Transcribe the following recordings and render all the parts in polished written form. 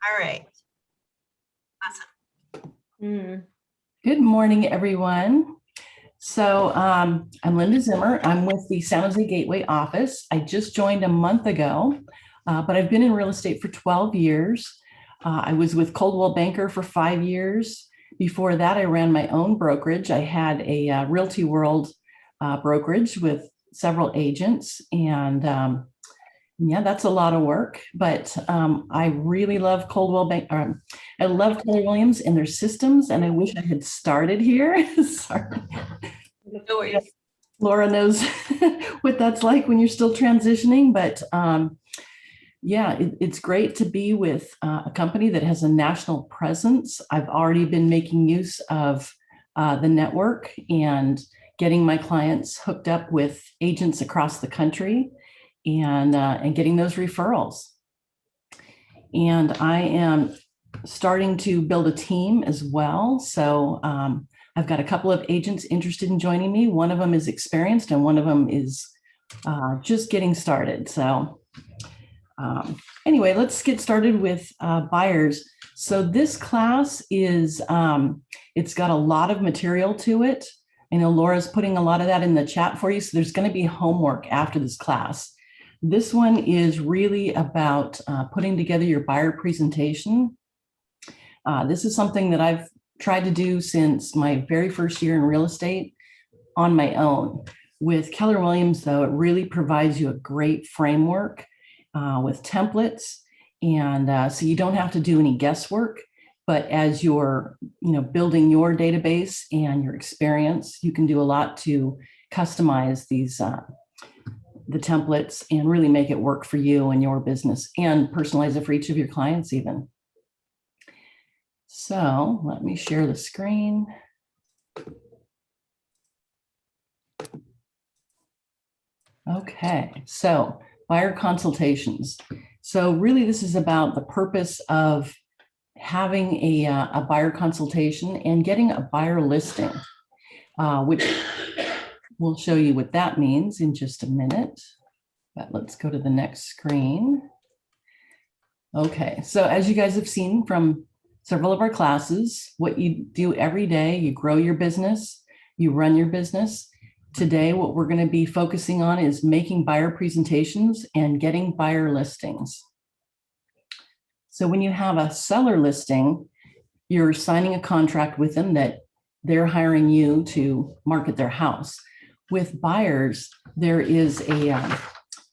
All right. Awesome. Good morning, everyone. So I'm Linda Zimmer. I'm with the San Jose Gateway office. I just joined a month ago, but I've been in real estate for 12 years. I was with Coldwell Banker for 5 years. Before that, I ran my own brokerage. I had a Realty World brokerage with several agents, and yeah, that's a lot of work, but I really love Coldwell Bank. I love Keller Williams and their systems, and I wish I had started here. Sorry. No worries. Laura knows what that's like when you're still transitioning, but yeah, it's great to be with a company that has a national presence. I've already been making use of the network and getting my clients hooked up with agents across the country and getting those referrals. And I am starting to build a team as well. So I've got a couple of agents interested in joining me. One of them is experienced and one of them is just getting started. So anyway, let's get started with buyers. So this class is, it's got a lot of material to it. I know Laura's putting a lot of that in the chat for you. So there's going to be homework after this class. This one is really about putting together your buyer presentation. This is something that I've tried to do since my very first year in real estate on my own. With Keller Williams, though, it really provides you a great framework with templates. And so you don't have to do any guesswork. But as you're building your database and your experience, you can do a lot to customize these the templates and really make it work for you and your business and personalize it for each of your clients even. So let me share the screen. Okay, so buyer consultations. So really this is about the purpose of having a buyer consultation and getting a buyer listing, which we'll show you what that means in just a minute, but let's go to the next screen. Okay, so as you guys have seen from several of our classes, what you do every day, you grow your business, you run your business. Today, what we're going to be focusing on is making buyer presentations and getting buyer listings. So when you have a seller listing, you're signing a contract with them that they're hiring you to market their house. With buyers, there is a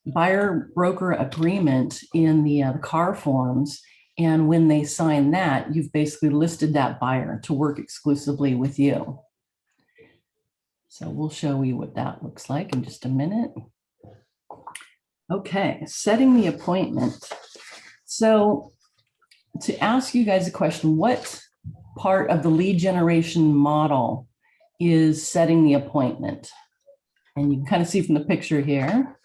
buyer broker agreement in the CAR forms. And when they sign that, you've basically listed that buyer to work exclusively with you. So we'll show you what that looks like in just a minute. Okay, setting the appointment. So to ask you guys a question, what part of the lead generation model is setting the appointment? And you can kind of see from the picture here,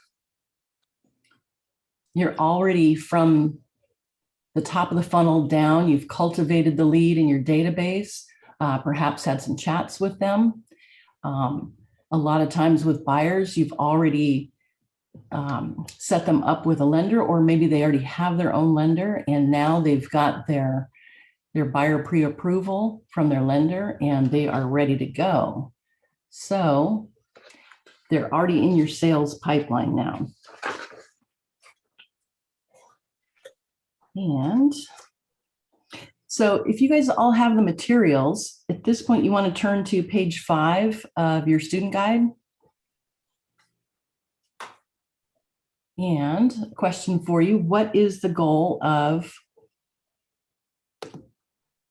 you're already from the top of the funnel down, you've cultivated the lead in your database, perhaps had some chats with them. A lot of times with buyers, you've already set them up with a lender, or maybe they already have their own lender and now they've got their buyer pre-approval from their lender and they are ready to go. So they're already in your sales pipeline now. And so if you guys all have the materials, at this point, you want to turn to page 5 of your student guide. And a question for you, what is the goal of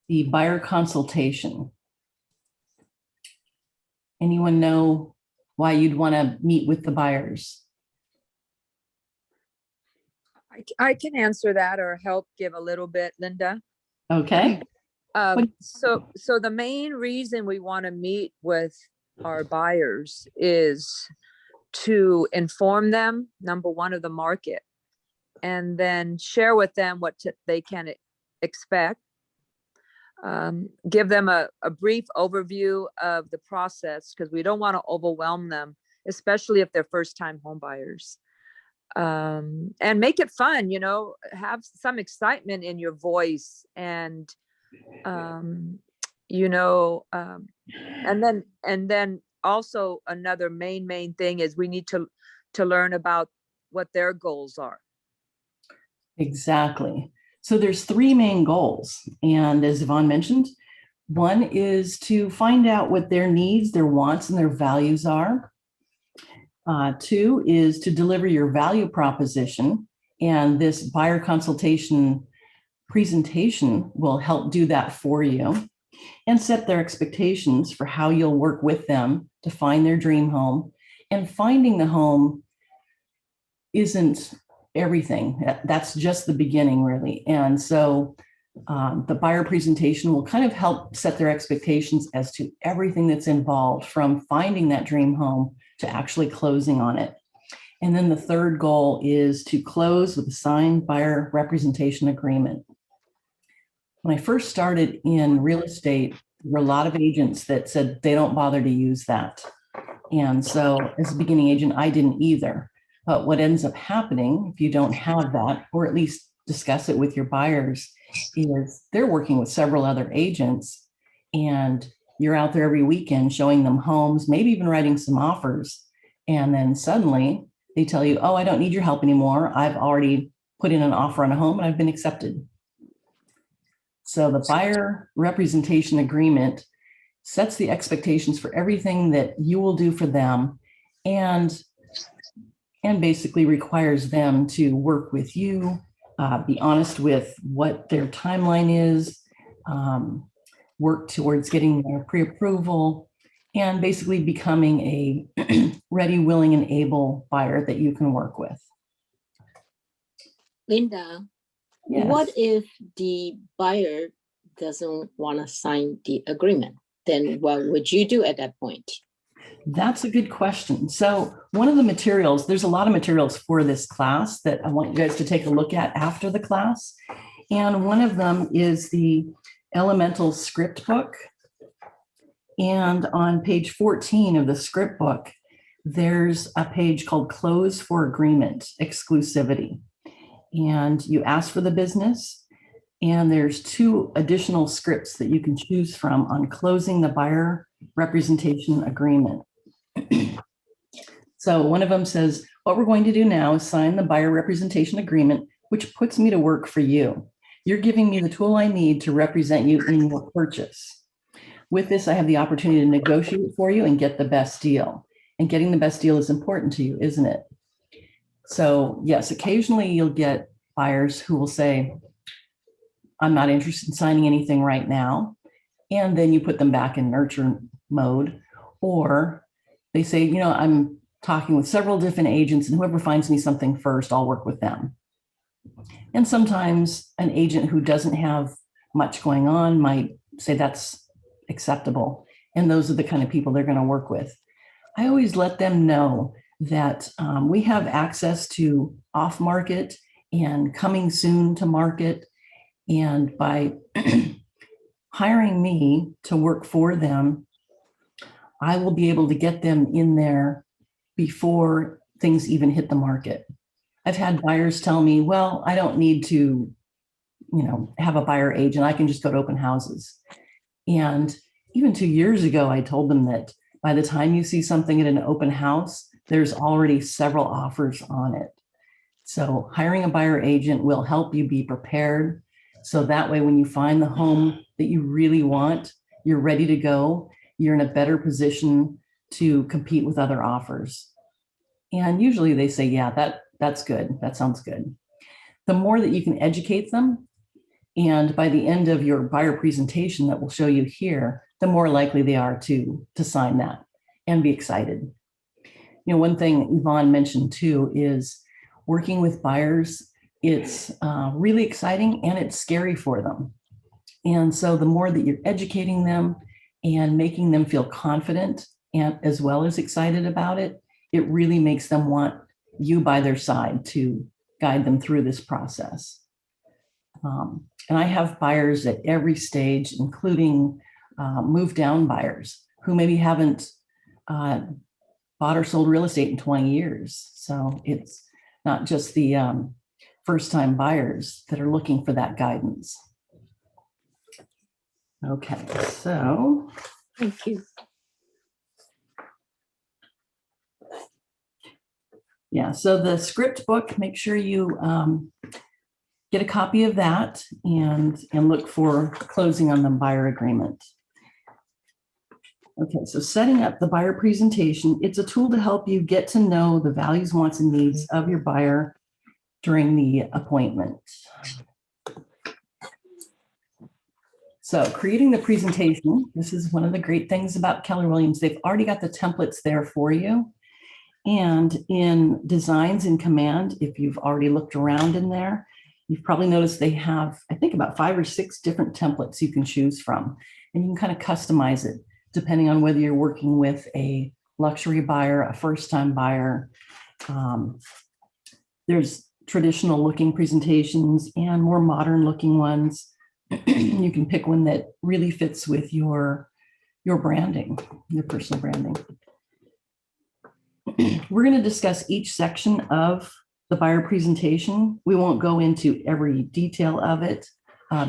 the buyer consultation? Anyone know why you'd want to meet with the buyers? I can answer that or help give a little bit, Linda. Okay. So the main reason we want to meet with our buyers is to inform them, number one, of the market, and then share with them what they can expect. Give them a brief overview of the process because we don't want to overwhelm them, especially if they're first-time home buyers. and make it fun, you know, have some excitement in your voice, and you know, and then also another main thing is we need to learn about what their goals are. Exactly. So there's three main goals. And as Yvonne mentioned, one is to find out what their needs, their wants, and their values are. Two is to deliver your value proposition. And this buyer consultation presentation will help do that for you and set their expectations for how you'll work with them to find their dream home. And finding the home isn't everything. That's just the beginning, really. And so the buyer presentation will kind of help set their expectations as to everything that's involved, from finding that dream home to actually closing on it. And then the third goal is to close with a signed buyer representation agreement. When I first started in real estate, there were a lot of agents that said they don't bother to use that. And so as a beginning agent, I didn't either. But what ends up happening if you don't have that, or at least discuss it with your buyers, is they're working with several other agents, and you're out there every weekend showing them homes, maybe even writing some offers. And then suddenly they tell you, oh, I don't need your help anymore. I've already put in an offer on a home and I've been accepted. So the buyer representation agreement sets the expectations for everything that you will do for them, and basically requires them to work with you, be honest with what their timeline is, work towards getting their pre-approval, and basically becoming a ready, willing, and able buyer that you can work with. Linda, Yes. what if the buyer doesn't want to sign the agreement? Then what would you do at that point? That's a good question. So one of the materials, there's a lot of materials for this class that I want you guys to take a look at after the class. And one of them is the Elemental Script Book. And on page 14 of the script book, there's a page called Close for Agreement Exclusivity. And you ask for the business, and there's two additional scripts that you can choose from on closing the buyer representation agreement. So one of them says, what we're going to do now is sign the buyer representation agreement, which puts me to work for you. You're giving me the tool I need to represent you in your purchase. With this, I have the opportunity to negotiate for you and get the best deal. And getting the best deal is important to you, isn't it? So yes, occasionally you'll get buyers who will say, I'm not interested in signing anything right now. And then you put them back in nurture mode. Or they say, you know, I'm talking with several different agents, and whoever finds me something first, I'll work with them. And sometimes an agent who doesn't have much going on might say that's acceptable. And those are the kind of people they're going to work with. I always let them know that we have access to off market and coming soon to market. And by hiring me to work for them, I will be able to get them in there before things even hit the market. I've had buyers tell me, well, I don't need to, have a buyer agent. I can just go to open houses. And even 2 years ago, I told them that by the time you see something at an open house, there's already several offers on it. So hiring a buyer agent will help you be prepared. So that way, when you find the home that you really want, you're ready to go. You're in a better position to compete with other offers. And usually they say, yeah, that's good. That sounds good. The more that you can educate them, and by the end of your buyer presentation that we'll show you here, the more likely they are to sign that and be excited. One thing Yvonne mentioned too is working with buyers. It's really exciting and it's scary for them. And so the more that you're educating them and making them feel confident and as well as excited about it, it really makes them want you by their side to guide them through this process. And I have buyers at every stage, including move down buyers who maybe haven't bought or sold real estate in 20 years. So it's not just the first-time buyers that are looking for that guidance. Okay, so Thank you. yeah, so the script book, make sure you get a copy of that and look for closing on the buyer agreement. Okay, so setting up the buyer presentation, it's a tool to help you get to know the values, wants, and needs of your buyer during the appointment. So creating the presentation, this is one of the great things about Keller Williams. They've already got the templates there for you. And in Designs in Command, if you've already looked around in there, you've probably noticed they have, I think, about 5 or 6 different templates you can choose from. And you can kind of customize it depending on whether you're working with a luxury buyer, a first-time buyer. There's traditional looking presentations and more modern looking ones. You can pick one that really fits with your branding, your personal branding. We're going to discuss each section of the buyer presentation. We won't go into every detail of it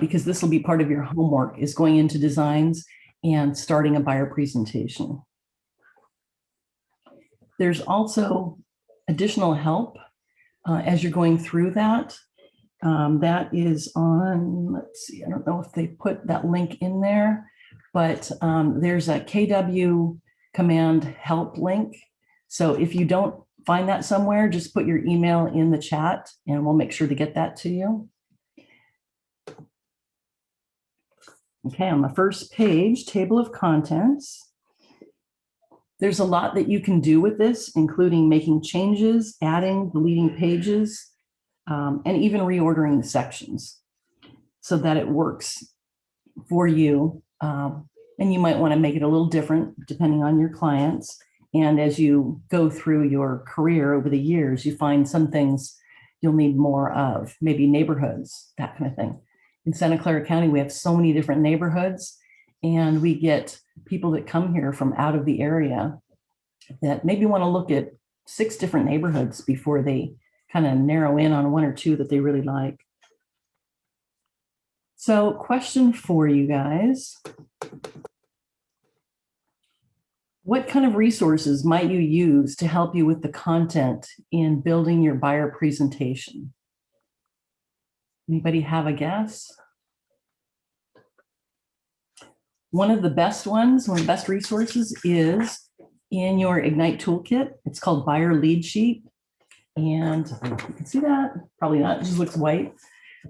because this will be part of your homework, is going into designs and starting a buyer presentation. There's also additional help as you're going through that. That is on, let's see, I don't know if they put that link in there, but there's a KW command help link. So if you don't find that somewhere, just put your email in the chat and we'll make sure to get that to you. Okay, on the first page, table of contents. There's a lot that you can do with this, including making changes, adding, deleting pages, and even reordering the sections so that it works for you. And you might want to make it a little different depending on your clients. And as you go through your career over the years, you find some things you'll need more of, maybe neighborhoods, that kind of thing. In Santa Clara County, we have so many different neighborhoods, and we get people that come here from out of the area that maybe want to look at 6 different neighborhoods before they kind of narrow in on 1 or 2 that they really like. So, question for you guys. What kind of resources might you use to help you with the content in building your buyer presentation? Anybody have a guess? One of the best ones, one of the best resources is in your Ignite toolkit. It's called Buyer Lead Sheet. And you can see that, probably not, it just looks white,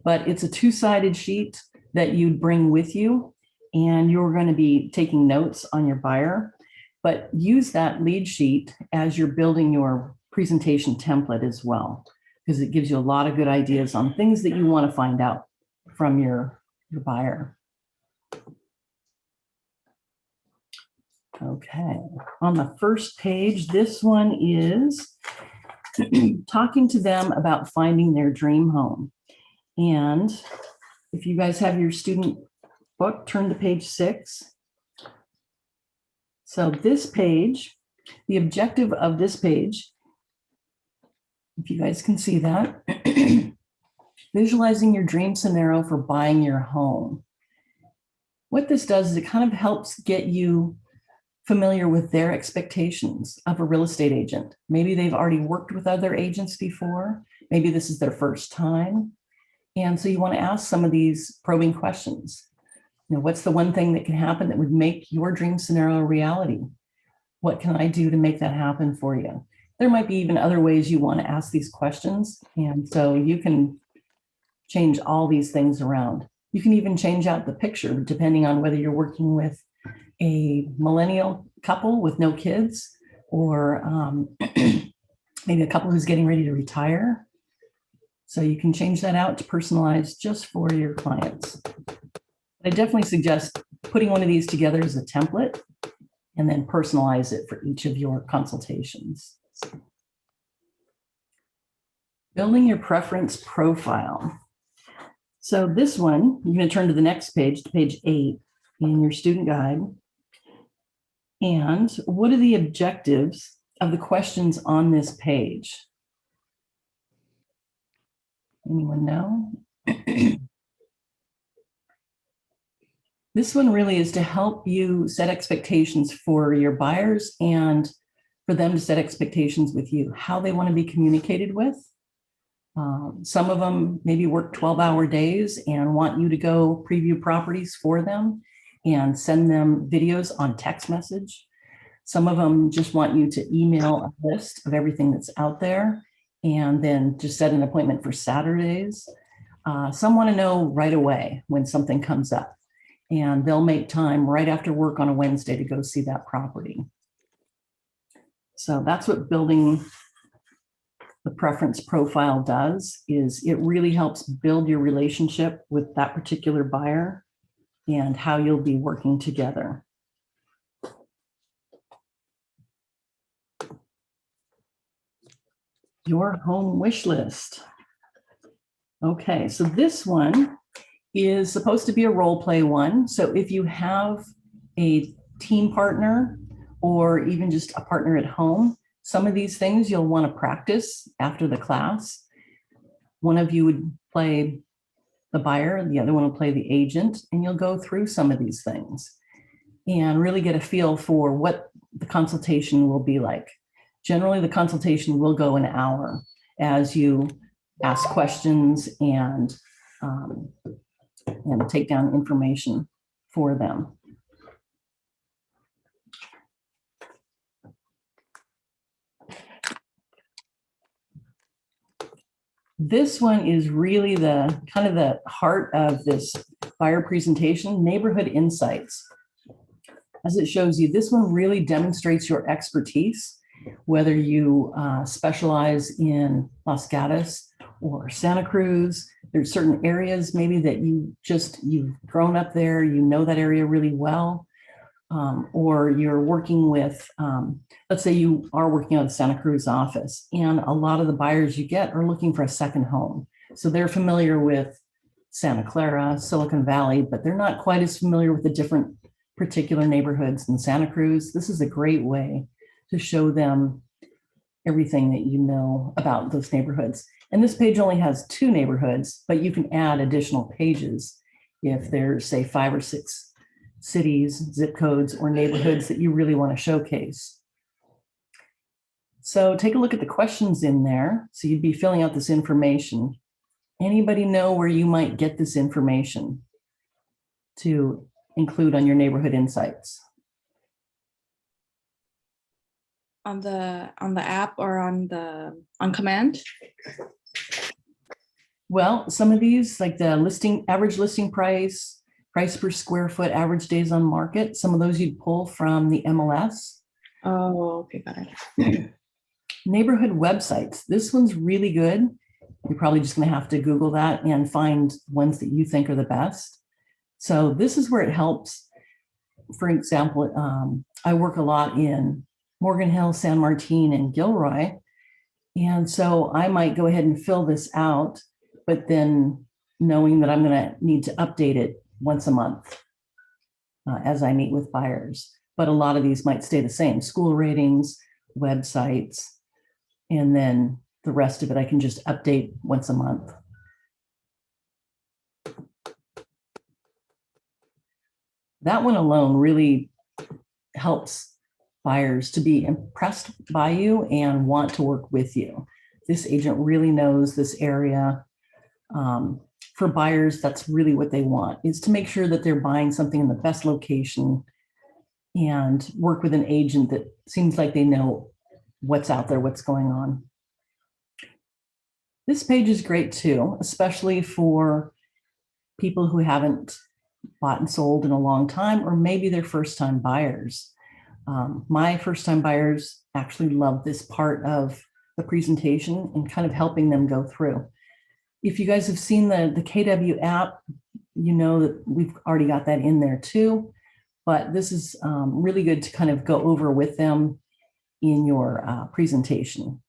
but it's a 2-sided sheet that you'd bring with you. And you're going to be taking notes on your buyer, but use that lead sheet as you're building your presentation template as well, because it gives you a lot of good ideas on things that you want to find out from your buyer. Okay, on the first page, this one is talking to them about finding their dream home. And if you guys have your student book, turn to page 6. So this page, the objective of this page, if you guys can see that, visualizing your dream scenario for buying your home. What this does is it kind of helps get you familiar with their expectations of a real estate agent. Maybe they've already worked with other agents before. Maybe this is their first time. And so you want to ask some of these probing questions. You know, what's the one thing that can happen that would make your dream scenario a reality? What can I do to make that happen for you? There might be even other ways you want to ask these questions. And so you can change all these things around. You can even change out the picture depending on whether you're working with a millennial couple with no kids, or maybe a couple who's getting ready to retire. So you can change that out to personalize just for your clients. I definitely suggest putting one of these together as a template and then personalize it for each of your consultations. Building your preference profile. So this one, you're going to turn to the next page, to page 8 in your student guide. And what are the objectives of the questions on this page? Anyone know? This one really is to help you set expectations for your buyers and for them to set expectations with you, how they want to be communicated with. Some of them maybe work 12-hour days and want you to go preview properties for them and send them videos on text message. Some of them just want you to email a list of everything that's out there and then just set an appointment for Saturdays. Some want to know right away when something comes up, and they'll make time right after work on a Wednesday to go see that property. So that's what building the preference profile does, is it really helps build your relationship with that particular buyer and how you'll be working together. Your home wish list. Okay, so this one is supposed to be a role play one. So if you have a team partner or even just a partner at home, some of these things you'll want to practice after the class. One of you would play the buyer, the other one will play the agent, and you'll go through some of these things and really get a feel for what the consultation will be like. Generally, the consultation will go an hour as you ask questions and take down information for them. This one is really the kind of the heart of this buyer presentation, neighborhood insights. As it shows you, this one really demonstrates your expertise, whether you specialize in Los Gatos or Santa Cruz. There's certain areas maybe that you've grown up there, you know that area really well, or you're working with, let's say you are working on the Santa Cruz office, and a lot of the buyers you get are looking for a second home. So they're familiar with Santa Clara, Silicon Valley, but they're not quite as familiar with the different particular neighborhoods in Santa Cruz. This is a great way to show them everything that you know about those neighborhoods. And this page only has 2 neighborhoods, but you can add additional pages if there's, say, 5 or 6 cities, zip codes, or neighborhoods that you really want to showcase. So take a look at the questions in there. So you'd be filling out this information. Anybody know where you might get this information to include on your neighborhood insights? On the app or on command? Well, some of these, like the average listing price, price per square foot, average days on market, some of those you'd pull from the MLS. Oh, okay, got it. Neighborhood websites. This one's really good. You're probably just going to have to Google that and find ones that you think are the best. So this is where it helps. For example, I work a lot in Morgan Hill, San Martin, and Gilroy. And so I might go ahead and fill this out, but then knowing that I'm going to need to update it once a month as I meet with buyers. But a lot of these might stay the same: school ratings, websites, and then the rest of it I can just update once a month. That one alone really helps buyers to be impressed by you and want to work with you. This agent really knows this area. For buyers, that's really what they want, is to make sure that they're buying something in the best location and work with an agent that seems like they know what's out there, what's going on. This page is great too, especially for people who haven't bought and sold in a long time, or maybe they're first-time buyers. My first-time buyers actually love this part of the presentation and kind of helping them go through. If you guys have seen the KW app, you know that we've already got that in there too, but this is really good to kind of go over with them in your presentation.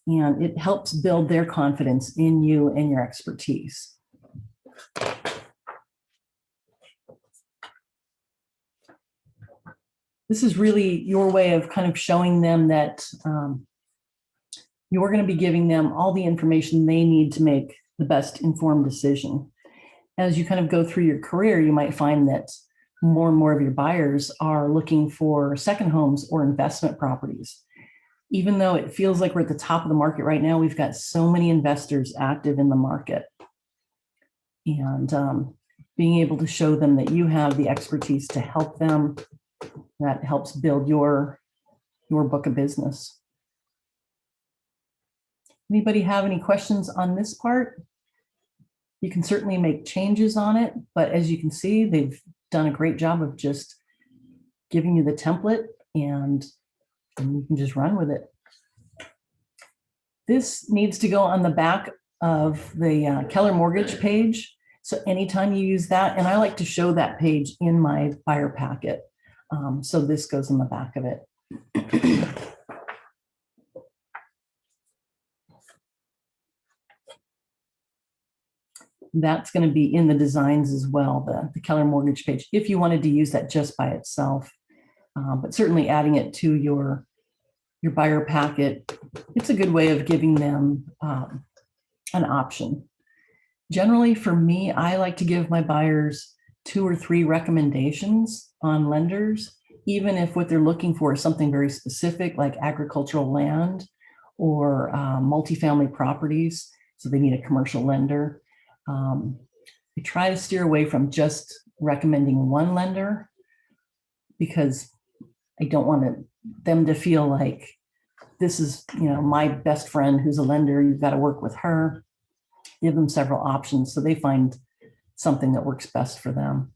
And it helps build their confidence in you and your expertise. This is really your way of kind of showing them that you're going to be giving them all the information they need to make the best informed decision. As you kind of go through your career, you might find that more and more of your buyers are looking for second homes or investment properties. Even though it feels like we're at the top of the market right now, we've got so many investors active in the market. And being able to show them that you have the expertise to help them, that helps build your book of business. Anybody have any questions on this part? You can certainly make changes on it, but as you can see, they've done a great job of just giving you the template and you can just run with it. This needs to go on the back of the Keller Mortgage page. So anytime you use that, and I like to show that page in my buyer packet. So this goes in the back of it. That's going to be in the designs as well, the Keller Mortgage page, if you wanted to use that just by itself. But certainly adding it to your buyer packet, it's a good way of giving them an option. Generally, for me, I like to give my buyers 2 or 3 recommendations on lenders, even if what they're looking for is something very specific, like agricultural land or multifamily properties. So they need a commercial lender. I try to steer away from just recommending one lender because I don't want them to feel like this is, my best friend who's a lender. You've got to work with her. Give them several options so they find something that works best for them.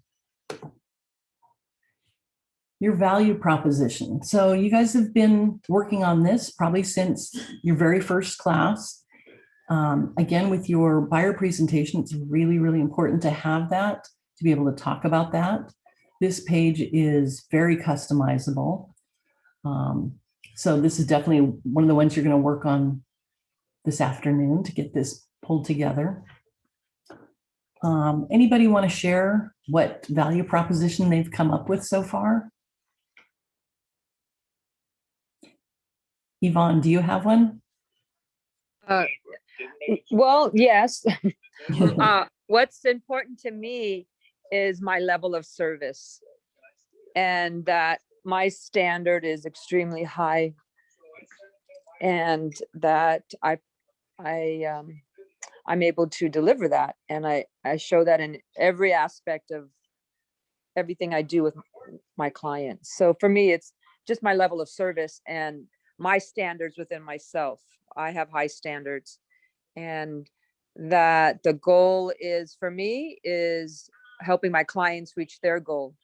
Your value proposition. So you guys have been working on this probably since your very first class. Again, with your buyer presentation, it's really, really important to have that, to be able to talk about that. This page is very customizable. So this is definitely one of the ones you're going to work on this afternoon to get this pulled together. Anybody want to share what value proposition they've come up with so far? Yvonne, do you have one? Well, yes. What's important to me is my level of service, and that my standard is extremely high, and that I'm able to deliver that, and I show that in every aspect of everything I do with my clients. So for me, it's just my level of service and my standards within myself. I have high standards, and that the goal is for me is helping my clients reach their goal,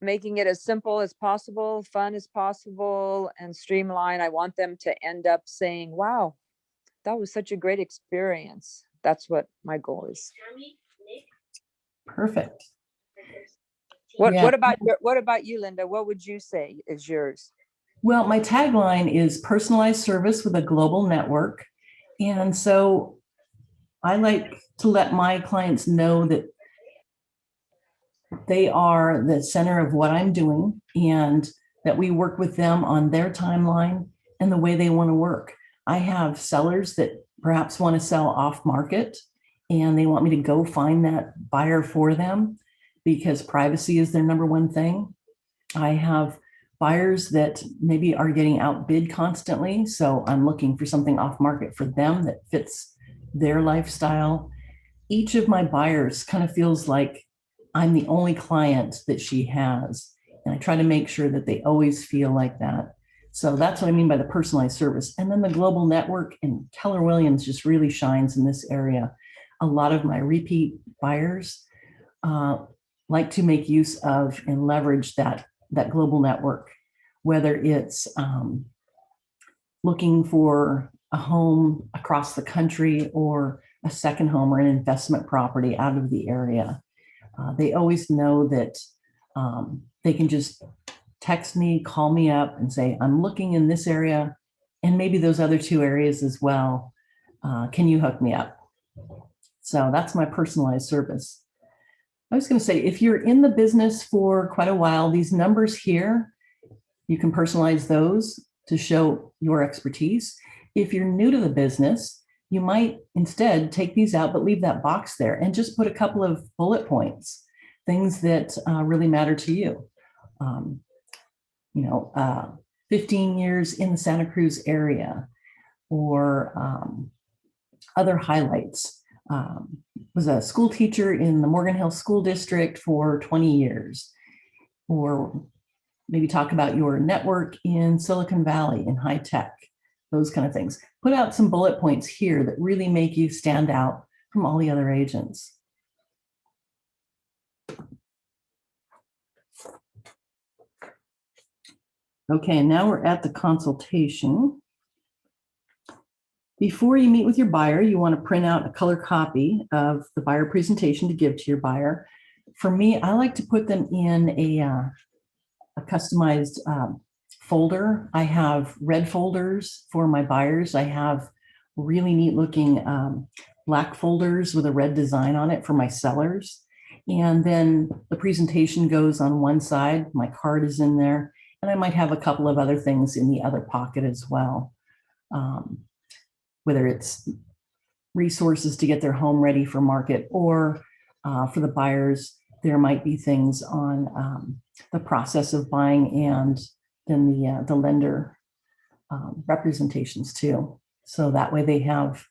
making it as simple as possible, fun as possible, and streamlined. I want them to end up saying, wow, that was such a great experience. That's what my goal is. Perfect. What Yeah. what about you, Linda? What would you say is yours? Well, my tagline is personalized service with a global network. And so I like to let my clients know that they are the center of what I'm doing and that we work with them on their timeline and the way they want to work. I have sellers that perhaps want to sell off market and they want me to go find that buyer for them because privacy is their number one thing. I have buyers that maybe are getting outbid constantly. So I'm looking for something off market for them that fits their lifestyle. Each of my buyers kind of feels like I'm the only client that she has. And I try to make sure that they always feel like that. So that's what I mean by the personalized service. And then the global network, and Keller Williams just really shines in this area. A lot of my repeat buyers like to make use of and leverage that global network, whether it's looking for a home across the country or a second home or an investment property out of the area. They always know that they can just text me, call me up and say, I'm looking in this area and maybe those other 2 areas as well. Can you hook me up? So that's my personalized service. I was going to say, if you're in the business for quite a while, these numbers here, you can personalize those to show your expertise. If you're new to the business, you might instead take these out, but leave that box there and just put a couple of bullet points, things that really matter to you. 15 years in the Santa Cruz area, or other highlights. Was a school teacher in the Morgan Hill School District for 20 years, or maybe talk about your network in Silicon Valley in high tech, those kind of things. Put out some bullet points here that really make you stand out from all the other agents. Okay, now we're at the consultation. Before you meet with your buyer, you want to print out a color copy of the buyer presentation to give to your buyer. For me, I like to put them in a customized folder. I have red folders for my buyers. I have really neat looking black folders with a red design on it for my sellers. And then the presentation goes on one side, my card is in there, and I might have a couple of other things in the other pocket as well. Whether it's resources to get their home ready for market, or for the buyers, there might be things on the process of buying, and then the lender representations too. So that way they have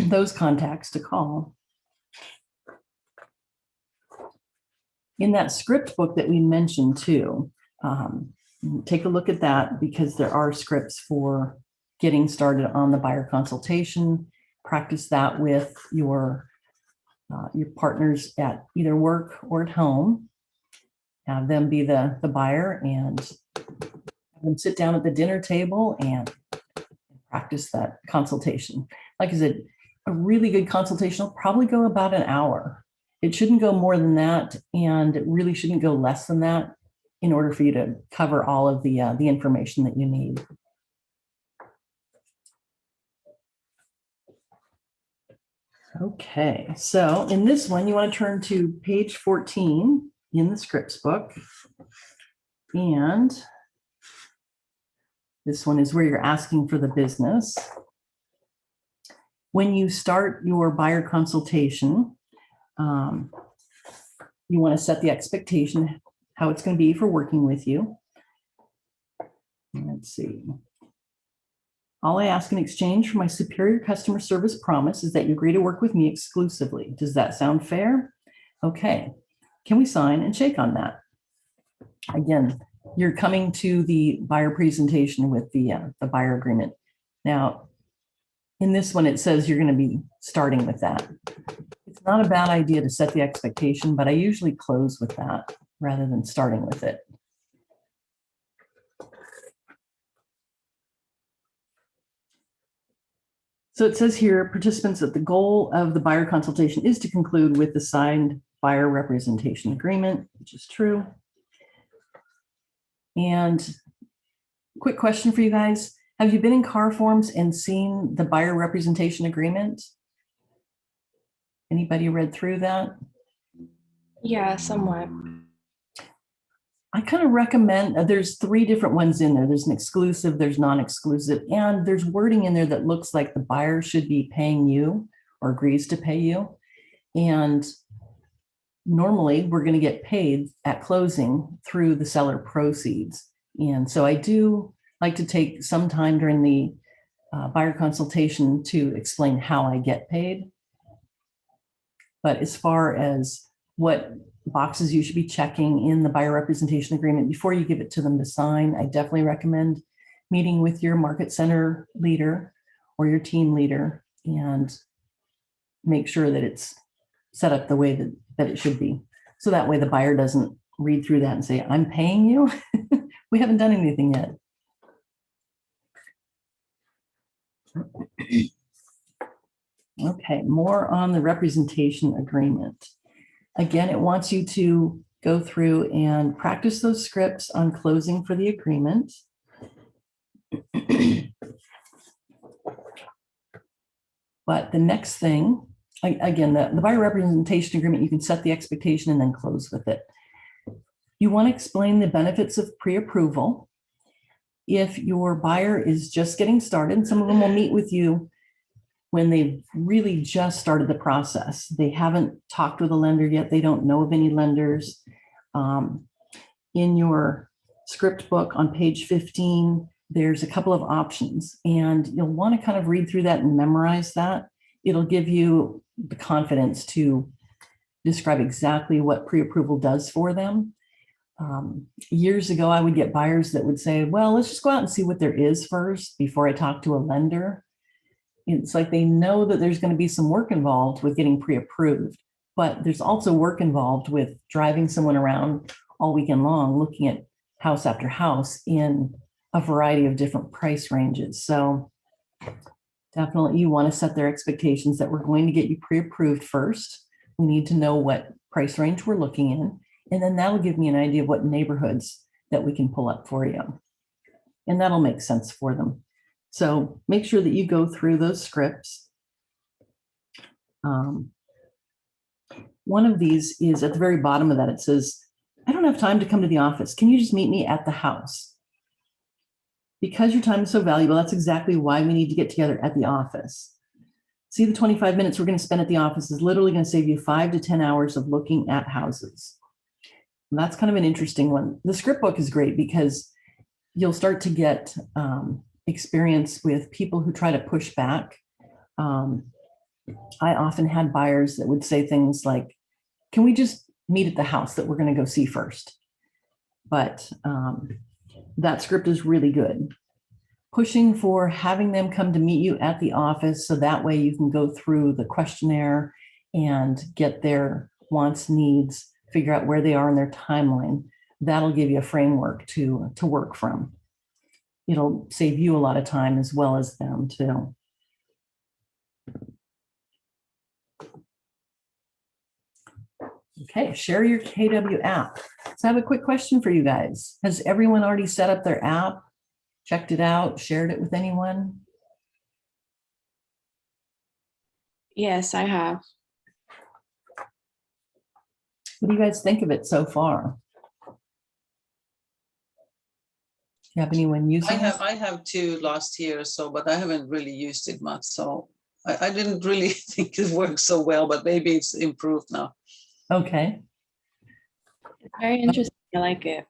those contacts to call. In that script book that we mentioned too, take a look at that, because there are scripts for getting started on the buyer consultation. Practice that with your partners at either work or at home. Have them be the buyer, and have them sit down at the dinner table and practice that consultation. Like I said, a really good consultation will probably go about an hour. It shouldn't go more than that, and it really shouldn't go less than that, in order for you to cover all of the information that you need. Okay, so in this one, you want to turn to page 14 in the scripts book. And this one is where you're asking for the business. When you start your buyer consultation, you want to set the expectation, how it's going to be for working with you. Let's see. All I ask in exchange for my superior customer service promise is that you agree to work with me exclusively. Does that sound fair? Okay. Can we sign and shake on that? Again, you're coming to the buyer presentation with the buyer agreement. Now, in this one, it says you're going to be starting with that. It's not a bad idea to set the expectation, but I usually close with that rather than starting with it. So it says here, participants, that the goal of the buyer consultation is to conclude with the signed buyer representation agreement, which is true. And quick question for you guys. Have you been in car forms and seen the buyer representation agreement? Anybody read through that? Yeah, somewhat. I kind of recommend, there's 3 different ones in there. There's an exclusive, there's non-exclusive, and there's wording in there that looks like the buyer should be paying you or agrees to pay you. And normally we're going to get paid at closing through the seller proceeds. And so I do like to take some time during the buyer consultation to explain how I get paid. But as far as what boxes you should be checking in the buyer representation agreement before you give it to them to sign, I definitely recommend meeting with your market center leader or your team leader and make sure that it's set up the way that it should be. So that way the buyer doesn't read through that and say, I'm paying you. We haven't done anything yet. Okay, more on the representation agreement. Again, it wants you to go through and practice those scripts on closing for the agreement. But the next thing, again, the buyer representation agreement, you can set the expectation and then close with it. You want to explain the benefits of pre-approval. If your buyer is just getting started, some of them will meet with you when they've really just started the process. They haven't talked with a lender yet. They don't know of any lenders. In your script book on page 15, there's a couple of options, and you'll want to kind of read through that and memorize that. It'll give you the confidence to describe exactly what pre-approval does for them. Years ago, I would get buyers that would say, well, let's just go out and see what there is first before I talk to a lender. It's like they know that there's going to be some work involved with getting pre-approved, but there's also work involved with driving someone around all weekend long, looking at house after house in a variety of different price ranges. So definitely you want to set their expectations that we're going to get you pre-approved first. We need to know what price range we're looking in, and then that'll give me an idea of what neighborhoods that we can pull up for you. And that'll make sense for them. So make sure that you go through those scripts. One of these is at the very bottom of that. It says, I don't have time to come to the office. Can you just meet me at the house? Because your time is so valuable, that's exactly why we need to get together at the office. See, the 25 minutes we're going to spend at the office is literally going to save you 5 to 10 hours of looking at houses. And that's kind of an interesting one. The script book is great because you'll start to get experience with people who try to push back. I often had buyers that would say things like, can we just meet at the house that we're going to go see first? But that script is really good. Pushing for having them come to meet you at the office, so that way you can go through the questionnaire and get their wants, needs, figure out where they are in their timeline. That'll give you a framework to work from. It'll save you a lot of time as well as them too. Okay, share your KW app. So I have a quick question for you guys. Has everyone already set up their app, checked it out, shared it with anyone? Yes, I have. What do you guys think of it so far? Do you have anyone using it? I have two last year or so, but I haven't really used it much. So I didn't really think it worked so well, but maybe it's improved now. Okay, It's very interesting. I like it.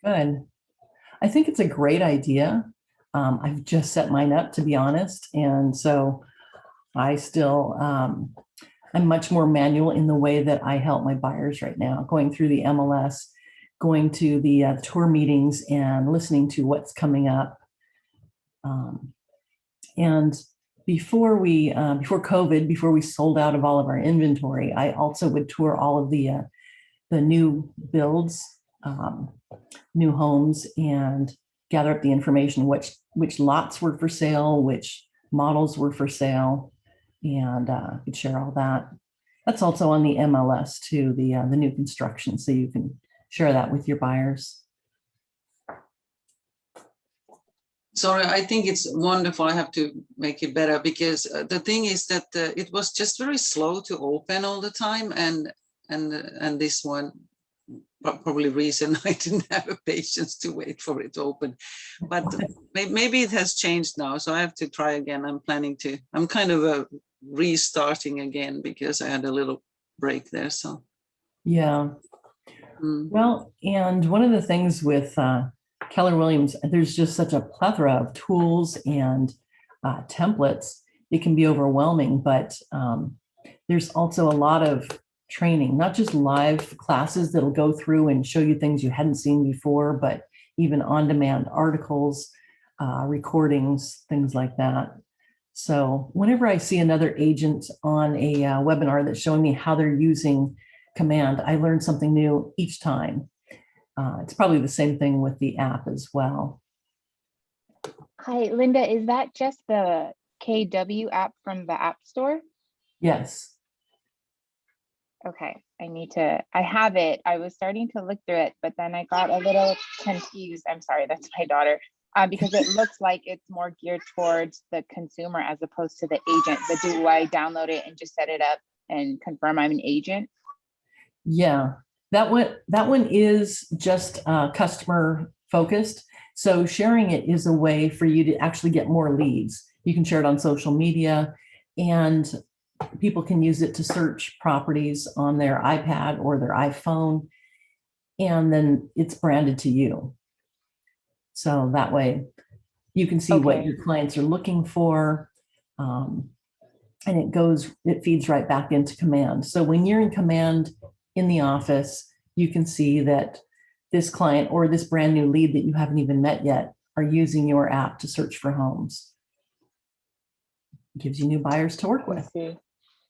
good. I think it's a great idea. I've just set mine up, to be honest. And so I still, I'm much more manual in the way that I help my buyers right now, going through the MLS, going to the tour meetings and listening to what's coming up. And before COVID, before we sold out of all of our inventory, I also would tour all of the new builds, new homes, and gather up the information, which lots were for sale, which models were for sale, and could share all that. That's also on the MLS too, the new construction, so you can share that with your buyers. Sorry, I think it's wonderful. I have to make it better because the thing is that it was just very slow to open all the time, and this one probably reason I didn't have a patience to wait for it to open. But maybe it has changed now, so I have to try again. I'm kind of restarting again because I had a little break there. So yeah. Well, and one of the things with Keller Williams, there's just such a plethora of tools and templates. It can be overwhelming, but there's also a lot of training, not just live classes that'll go through and show you things you hadn't seen before, but even on-demand articles, recordings, things like that. So whenever I see another agent on a webinar that's showing me how they're using Command, I learn something new each time. It's probably the same thing with the app as well. Hi, Linda, is that just the KW app from the App Store? Yes. Okay, I have it. I was starting to look through it, but then I got a little confused. I'm sorry, that's my daughter. Because it looks like it's more geared towards the consumer as opposed to the agent. But do I download it and just set it up and confirm I'm an agent? Yeah, that one is just customer focused. So sharing it is a way for you to actually get more leads. You can share it on social media, and people can use it to search properties on their iPad or their iPhone, and then it's branded to you. So that way you can see what Okay. your clients are looking for. And it feeds right back into Command. So when you're in Command in the office, you can see that this client or this brand new lead that you haven't even met yet are using your app to search for homes. It gives you new buyers to work I with. see.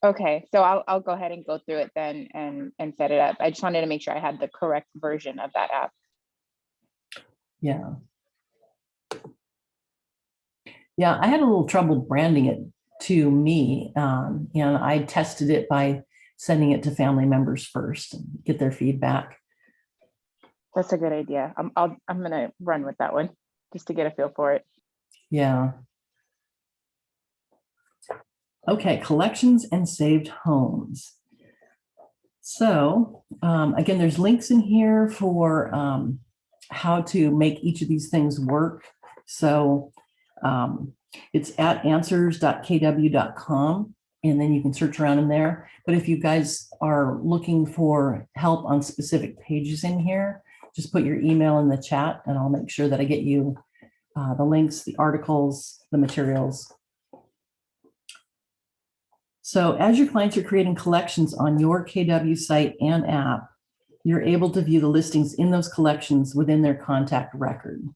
Okay, so I'll go ahead and go through it then and set it up. I just wanted to make sure I had the correct version of that app. Yeah. Yeah, I had a little trouble branding it to me, and I tested it by sending it to family members first and get their feedback. That's a good idea. I'm gonna run with that one just to get a feel for it. Yeah. Okay, collections and saved homes. So again, there's links in here for how to make each of these things work. So it's at answers.kw.com, and then you can search around in there. But if you guys are looking for help on specific pages in here, just put your email in the chat and I'll make sure that I get you the links, the articles, the materials. So as your clients are creating collections on your KW site and app, you're able to view the listings in those collections within their contact record.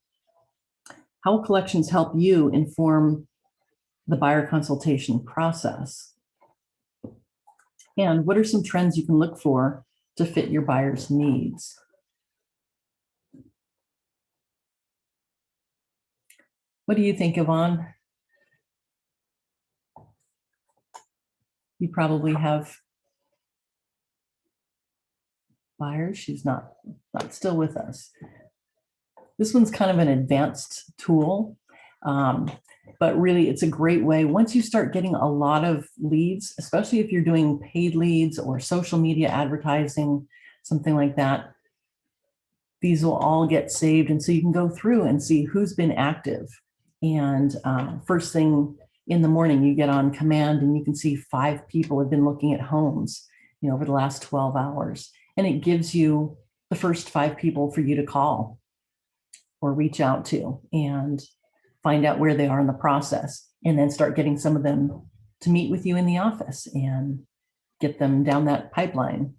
How will collections help you inform the buyer consultation process? And what are some trends you can look for to fit your buyer's needs? What do you think, Yvonne? You probably have buyers. She's not still with us. This one's kind of an advanced tool, but really it's a great way. Once you start getting a lot of leads, especially if you're doing paid leads or social media advertising, something like that, these will all get saved. And so you can go through and see who's been active. And first thing in the morning, you get on Command and you can see 5 people have been looking at homes, over the last 12 hours. And it gives you the first 5 people for you to call or reach out to and find out where they are in the process, and then start getting some of them to meet with you in the office and get them down that pipeline.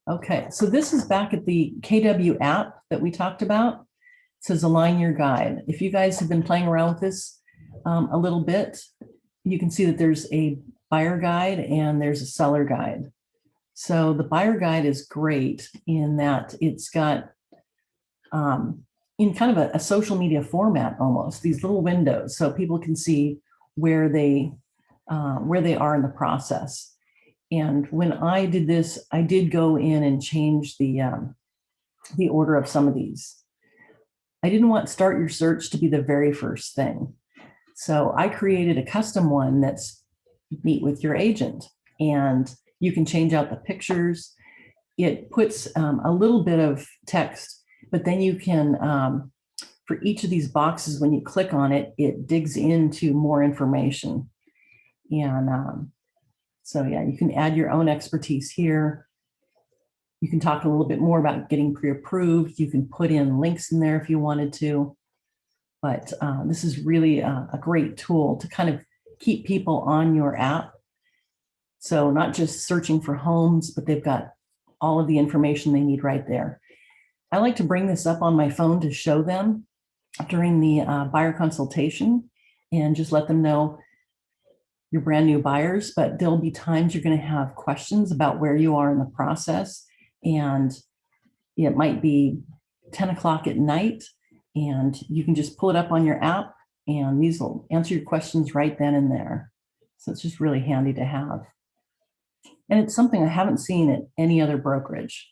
Okay, so this is back at the KW app that we talked about. It says align your guide. If you guys have been playing around with this a little bit, you can see that there's a buyer guide and there's a seller guide. So the buyer guide is great in that it's got in kind of a social media format, almost these little windows, so people can see where they are in the process. And when I did this, I did go in and change the order of some of these. I didn't want start your search to be the very first thing. So I created a custom one that's meet with your agent, and you can change out the pictures. It puts a little bit of text, but then you can, for each of these boxes, when you click on it, it digs into more information. And so yeah, you can add your own expertise here. You can talk a little bit more about getting pre-approved. You can put in links in there if you wanted to. But this is really a great tool to kind of keep people on your app. So not just searching for homes, but they've got all of the information they need right there. I like to bring this up on my phone to show them during the buyer consultation and just let them know you're brand new buyers, but there'll be times you're going to have questions about where you are in the process. And it might be 10 o'clock at night, and you can just pull it up on your app and these will answer your questions right then and there. So it's just really handy to have. And it's something I haven't seen at any other brokerage.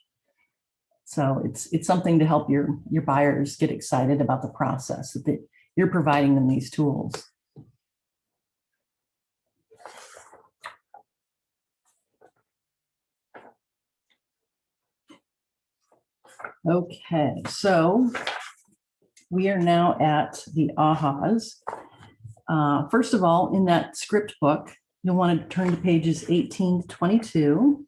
So it's something to help your buyers get excited about the process, that you're providing them these tools. Okay, so we are now at the ahas. First of all, in that script book, you'll want to turn to pages 18 to 22.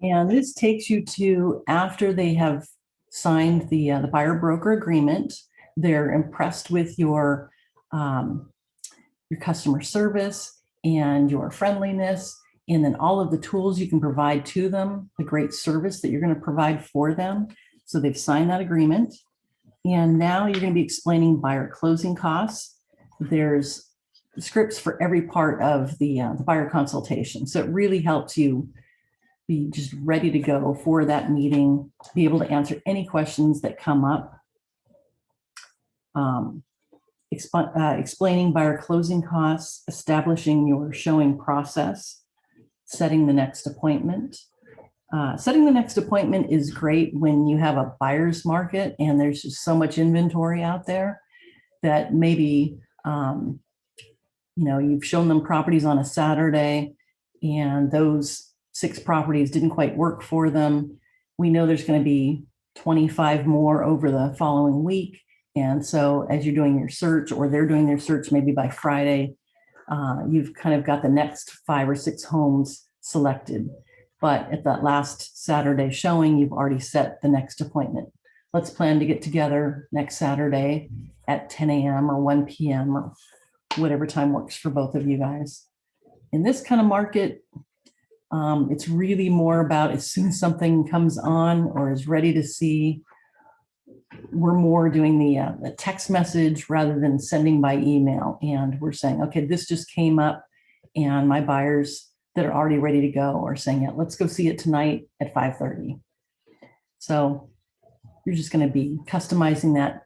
And this takes you to after they have signed the buyer broker agreement. They're impressed with your customer service and your friendliness, and then all of the tools you can provide to them, the great service that you're going to provide for them. So they've signed that agreement. And now you're going to be explaining buyer closing costs. There's scripts for every part of the buyer consultation. So it really helps you be just ready to go for that meeting, be able to answer any questions that come up. Explaining buyer closing costs, establishing your showing process, setting the next appointment. Setting the next appointment is great when you have a buyer's market and there's just so much inventory out there that maybe you've shown them properties on a Saturday and those 6 properties didn't quite work for them. We know there's going to be 25 more over the following week. And so as you're doing your search, or they're doing their search maybe by Friday, you've kind of got the next 5 or 6 homes selected. But at that last Saturday showing, you've already set the next appointment. Let's plan to get together next Saturday at 10 a.m. or 1 p.m. or whatever time works for both of you guys. In this kind of market, it's really more about as soon as something comes on or is ready to see, we're more doing the text message rather than sending by email. And we're saying, okay, this just came up and my buyers that are already ready to go are saying, yeah, let's go see it tonight at 5:30. So you're just going to be customizing that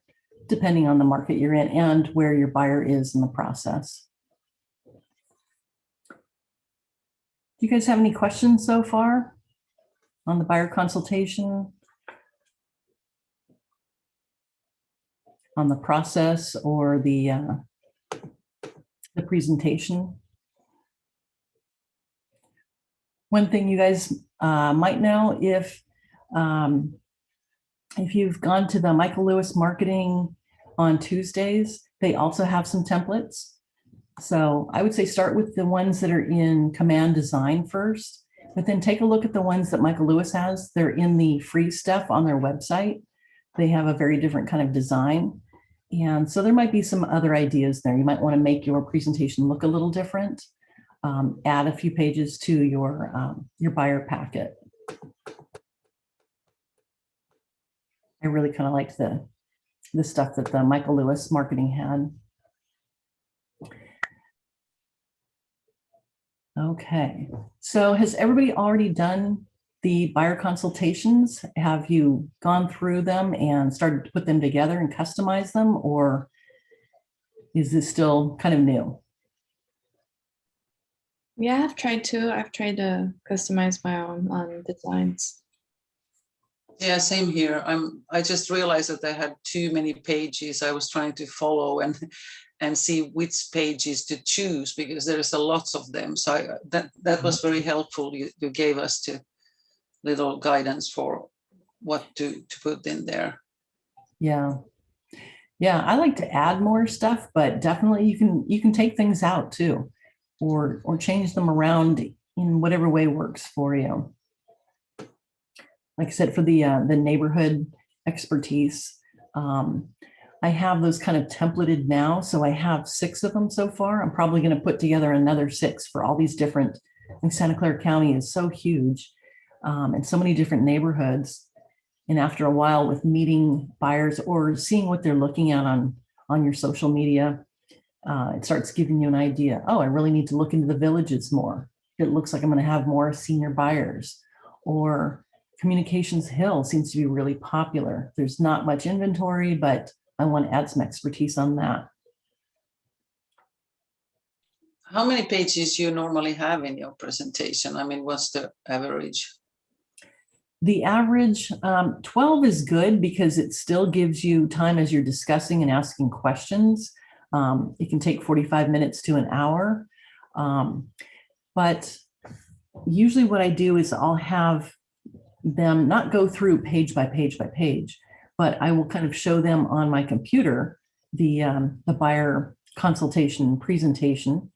depending on the market you're in and where your buyer is in the process. Do you guys have any questions so far on the buyer consultation? On the process or the presentation? One thing you guys might know, if you've gone to the Michael Lewis Marketing on Tuesdays, they also have some templates. So I would say start with the ones that are in Command Design first, but then take a look at the ones that Michael Lewis has. They're in the free stuff on their website. They have a very different kind of design. And so there might be some other ideas there. You might want to make your presentation look a little different. Add a few pages to your buyer packet. I really kind of liked the stuff that the Michael Lewis Marketing had. Okay, so has everybody already done the buyer consultations? Have you gone through them and started to put them together and customize them, or is this still kind of new? Yeah, I've tried to customize my own designs. Yeah, same here. I just realized that I had too many pages. I was trying to follow and see which pages to choose because there's a lots of them. So that was very helpful. You gave us to little guidance for what to put in there. Yeah. I like to add more stuff, but definitely you can take things out too, or change them around in whatever way works for you. Like I said, for the neighborhood expertise, I have those kind of templated now. So I have 6 of them so far. I'm probably going to put together another 6 for all these different. And Santa Clara County is so huge and so many different neighborhoods. And after a while with meeting buyers or seeing what they're looking at on your social media, it starts giving you an idea. Oh, I really need to look into the villages more. It looks like I'm going to have more senior buyers. Or Communications Hill seems to be really popular. There's not much inventory, but I want to add some expertise on that. How many pages you normally have in your presentation? I mean, what's the average? The average 12 is good because it still gives you time as you're discussing and asking questions. It can take 45 minutes to an hour. But usually what I do is I'll have them not go through page by page by page, but I will kind of show them on my computer the buyer consultation presentation.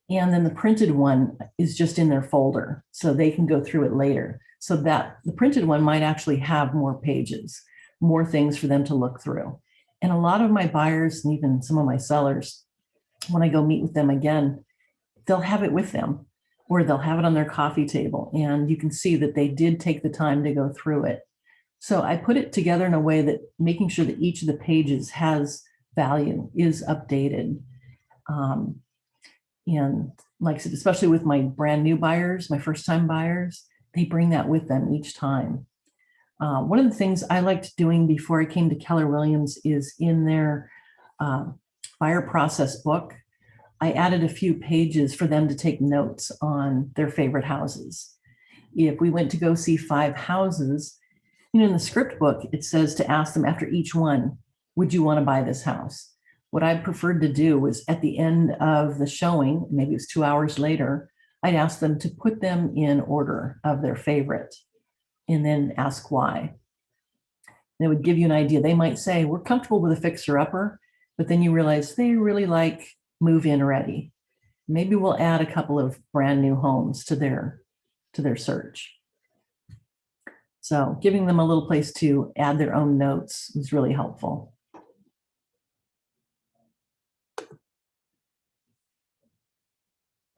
And then the printed one is just in their folder, so they can go through it later. So that the printed one might actually have more pages, more things for them to look through. And a lot of my buyers and even some of my sellers, when I go meet with them again, they'll have it with them or they'll have it on their coffee table. And you can see that they did take the time to go through it. So I put it together in a way that making sure that each of the pages has value, is updated. And like I said, especially with my brand new buyers, my first time buyers, they bring that with them each time. One of the things I liked doing before I came to Keller Williams is in their buyer process book, I added a few pages for them to take notes on their favorite houses. If we went to go see 5 houses, you know, in the script book, it says to ask them after each one, would you want to buy this house? What I preferred to do was at the end of the showing, maybe it was 2 hours later, I'd ask them to put them in order of their favorite and then ask why. They would give you an idea. They might say, we're comfortable with a fixer-upper, but then you realize they really like move-in ready. Maybe we'll add a couple of brand new homes to their search. So giving them a little place to add their own notes was really helpful.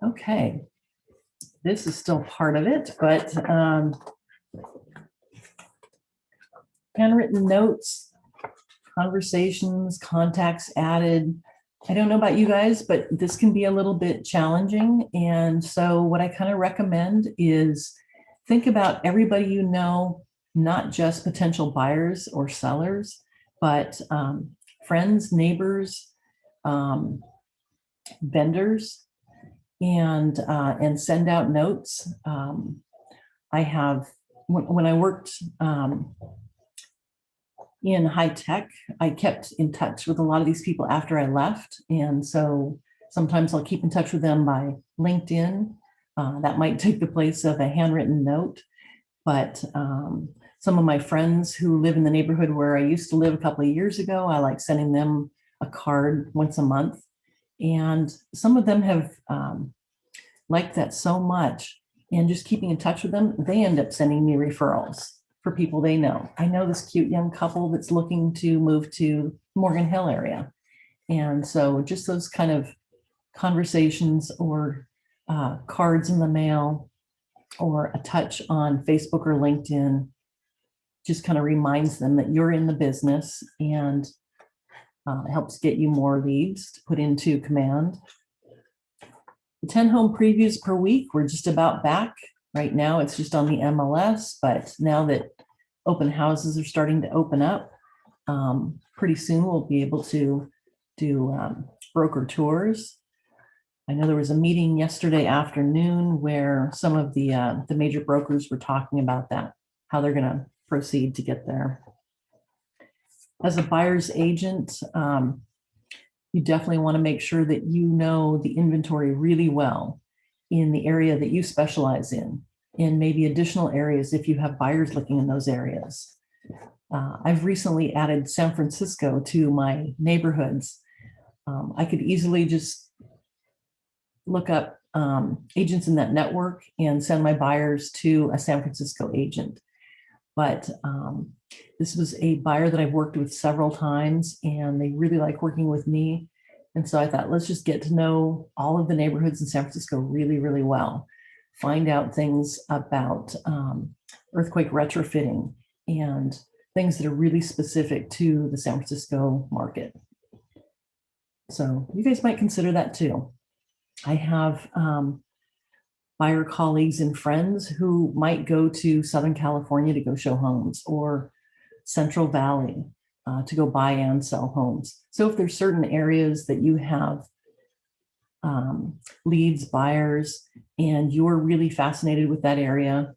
Okay, this is still part of it, but handwritten notes, conversations, contacts added. I don't know about you guys, but this can be a little bit challenging. And so what I kind of recommend is think about everybody you know, not just potential buyers or sellers, but friends, neighbors, vendors, and send out notes. I have, when I worked in high tech, I kept in touch with a lot of these people after I left. And so sometimes I'll keep in touch with them by LinkedIn. That might take the place of a handwritten note, but some of my friends who live in the neighborhood where I used to live a couple of years ago, I like sending them a card once a month. And some of them have liked that so much, and just keeping in touch with them, they end up sending me referrals for people they know. I know this cute young couple that's looking to move to Morgan Hill area. And so just those kind of conversations or cards in the mail or a touch on Facebook or LinkedIn just kind of reminds them that you're in the business, and helps get you more leads to put into command. The 10 home previews per week, we're just about back. Right now, it's just on the MLS, but now that open houses are starting to open up, pretty soon we'll be able to do broker tours. I know there was a meeting yesterday afternoon where some of the major brokers were talking about that, how they're going to proceed to get there. As a buyer's agent, you definitely want to make sure that you know the inventory really well in the area that you specialize in, and maybe additional areas if you have buyers looking in those areas. I've recently added San Francisco to my neighborhoods. I could easily just look up agents in that network and send my buyers to a San Francisco agent. But this was a buyer that I've worked with several times, and they really like working with me. And so I thought, let's just get to know all of the neighborhoods in San Francisco really, really well. Find out things about earthquake retrofitting and things that are really specific to the San Francisco market. So you guys might consider that too. I have buyer colleagues and friends who might go to Southern California to go show homes, or Central Valley to go buy and sell homes. So if there's certain areas that you have leads, buyers, and you're really fascinated with that area,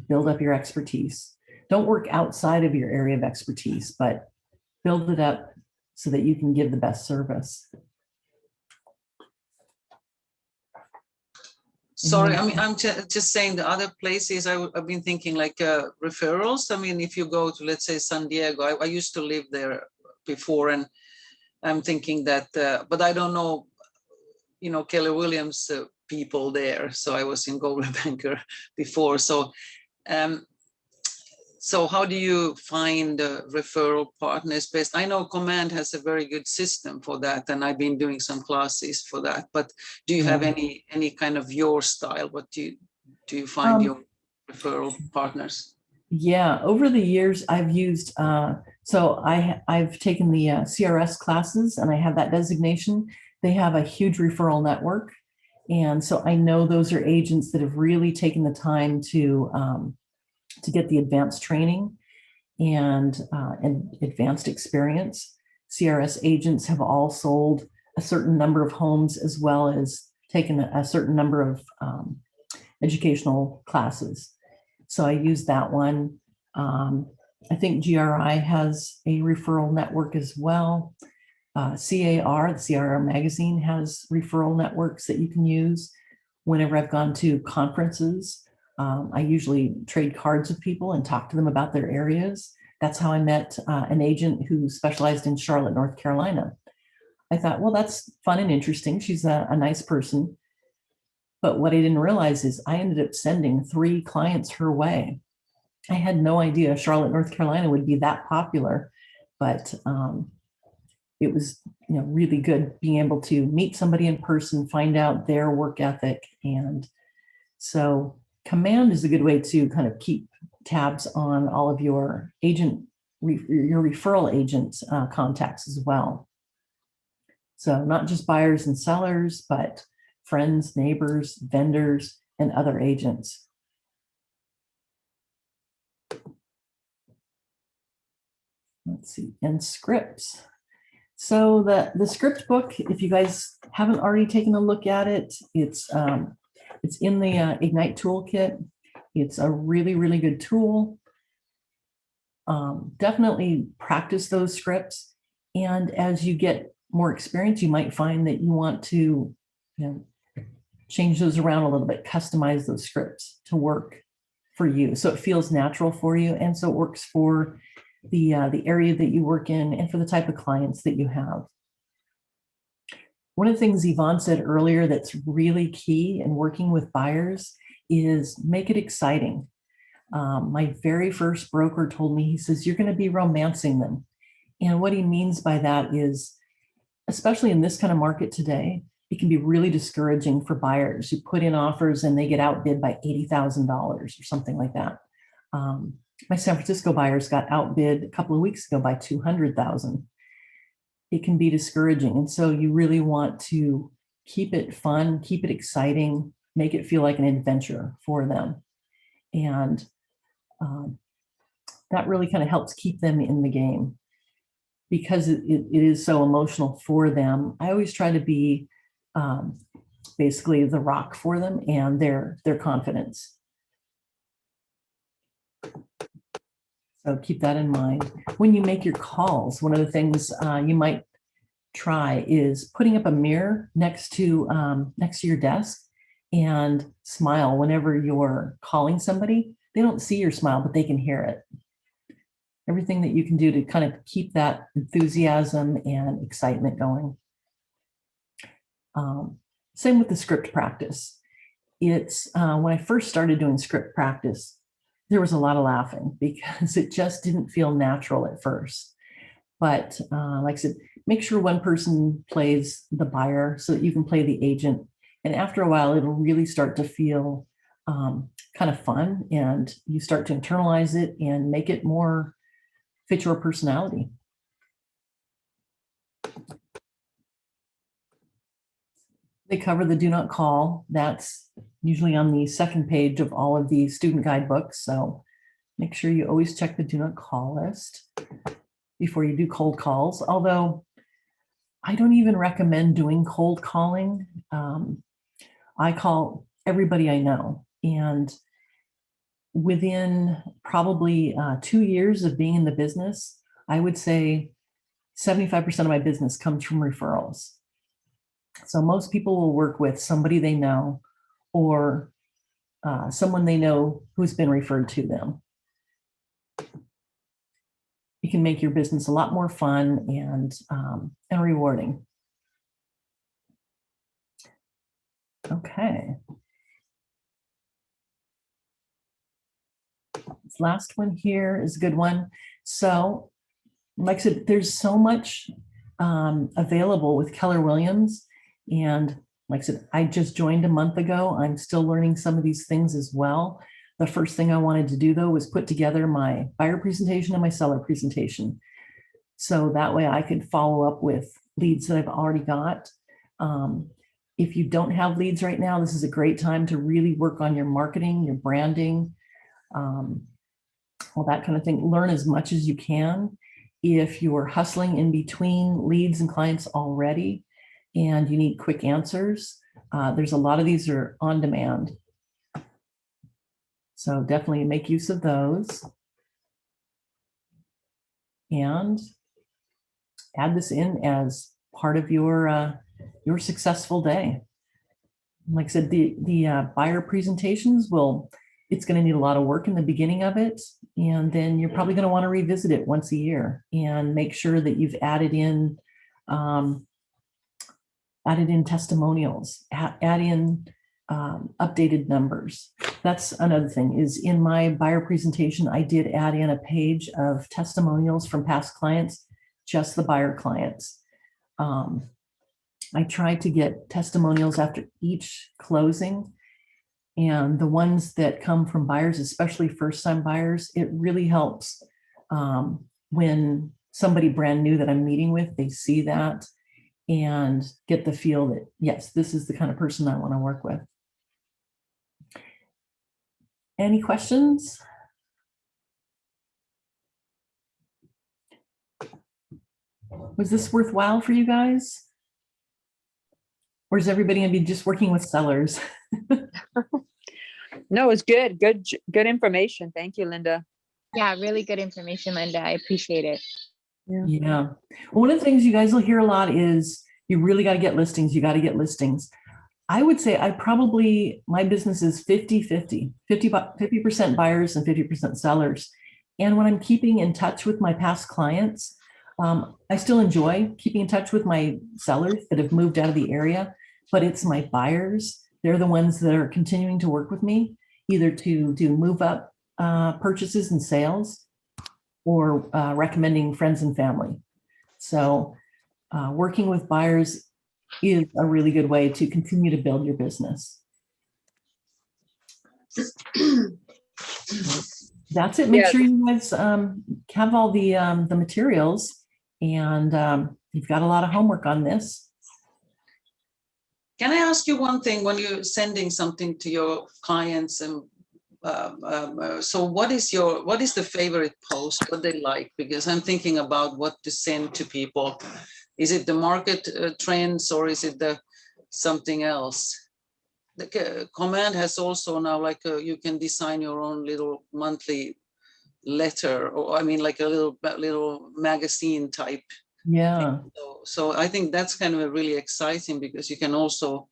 build up your expertise. Don't work outside of your area of expertise, but build it up so that you can give the best service. Sorry, I mean, I'm just saying the other places I've been thinking like referrals. I mean, if you go to, let's say, San Diego, I used to live there before, and I'm thinking that, but I don't know, Keller Williams people there. So I was in Goldman Banker before. Um, so how do you find referral partners best? I know Command has a very good system for that, and I've been doing some classes for that. But do you have any kind of your style? What do you find your referral partners? Yeah, over the years I've used, so I've taken the CRS classes and I have that designation. They have a huge referral network. And so I know those are agents that have really taken the time to get the advanced training and advanced experience. CRS agents have all sold a certain number of homes as well as taken a certain number of educational classes. So I use that one. I think GRI has a referral network as well. CAR, the CRR magazine, has referral networks that you can use. Whenever I've gone to conferences, I usually trade cards with people and talk to them about their areas. That's how I met an agent who specialized in Charlotte, North Carolina. I thought, well, that's fun and interesting. She's a nice person. But what I didn't realize is I ended up sending 3 clients her way. I had no idea Charlotte, North Carolina would be that popular, but it was really good being able to meet somebody in person, find out their work ethic. And so Command is a good way to kind of keep tabs on all of your your referral agent contacts as well. So not just buyers and sellers, but friends, neighbors, vendors, and other agents. Let's see, and scripts. So the script book, if you guys haven't already taken a look at it, it's in the Ignite toolkit. It's a really, really good tool. Definitely practice those scripts. And as you get more experience, you might find that you want to change those around a little bit, customize those scripts to work for you. So it feels natural for you. And so it works for the area that you work in and for the type of clients that you have. One of the things Yvonne said earlier that's really key in working with buyers is make it exciting. My very first broker told me, he says, you're going to be romancing them. And what he means by that is, especially in this kind of market today, it can be really discouraging for buyers who put in offers and they get outbid by $80,000 or something like that. My San Francisco buyers got outbid a couple of weeks ago by $200,000. It can be discouraging. And so you really want to keep it fun, keep it exciting, make it feel like an adventure for them. And that really kind of helps keep them in the game because it is so emotional for them. I always try to be basically the rock for them and their confidence. So keep that in mind. When you make your calls, one of the things you might try is putting up a mirror next to your desk and smile whenever you're calling somebody. They don't see your smile, but they can hear it. Everything that you can do to kind of keep that enthusiasm and excitement going. Same with the script practice. It's when I first started doing script practice, there was a lot of laughing because it just didn't feel natural at first. But like I said, make sure one person plays the buyer so that you can play the agent. And after a while, it'll really start to feel kind of fun, and you start to internalize it and make it more fit your personality. They cover the do not call. That's usually on the second page of all of the student guidebooks. So make sure you always check the do not call list before you do cold calls. Although I don't even recommend doing cold calling. I call everybody I know. And within probably 2 years of being in the business, I would say 75% of my business comes from referrals. So most people will work with somebody they know or someone they know who's been referred to them. You can make your business a lot more fun and rewarding. Okay. This last one here is a good one. So, like I said, there's so much available with Keller Williams. And like I said, I just joined a month ago. I'm still learning some of these things as well. The first thing I wanted to do, though, was put together my buyer presentation and my seller presentation. So that way I could follow up with leads that I've already got. If you don't have leads right now, this is a great time to really work on your marketing, your branding, all that kind of thing. Learn as much as you can. If you're hustling in between leads and clients already and you need quick answers, there's a lot of these are on demand. So definitely make use of those. And add this in as part of your successful day. Like I said, the buyer presentations it's going to need a lot of work in the beginning of it. And then you're probably going to want to revisit it once a year and make sure that you've added in testimonials, add in updated numbers. That's another thing is in my buyer presentation, I did add in a page of testimonials from past clients, just the buyer clients. I tried to get testimonials after each closing, and the ones that come from buyers, especially first-time buyers, it really helps when somebody brand new that I'm meeting with, they see that and get the feel that, yes, this is the kind of person I want to work with. Any questions? Was this worthwhile for you guys? Or is everybody going to be just working with sellers? No, it's good. Good information. Thank you, Linda. Yeah, really good information, Linda. I appreciate it. Yeah. Well, one of the things you guys will hear a lot is you really got to get listings. You got to get listings. I would say my business is 50-50, 50% buyers and 50% sellers. And when I'm keeping in touch with my past clients, I still enjoy keeping in touch with my sellers that have moved out of the area, but it's my buyers. They're the ones that are continuing to work with me, either to do move up purchases and sales or recommending friends and family. So working with buyers is a really good way to continue to build your business. That's it. Make sure you guys have all the materials, and you've got a lot of homework on this. Can I ask you one thing when you're sending something to your clients? And so what is the favorite post, what they like? Because I'm thinking about what to send to people. Is it the market trends or is it something else? The Command has also now you can design your own little monthly letter, or I mean like a little magazine type. Yeah. So I think that's kind of really exciting because you can also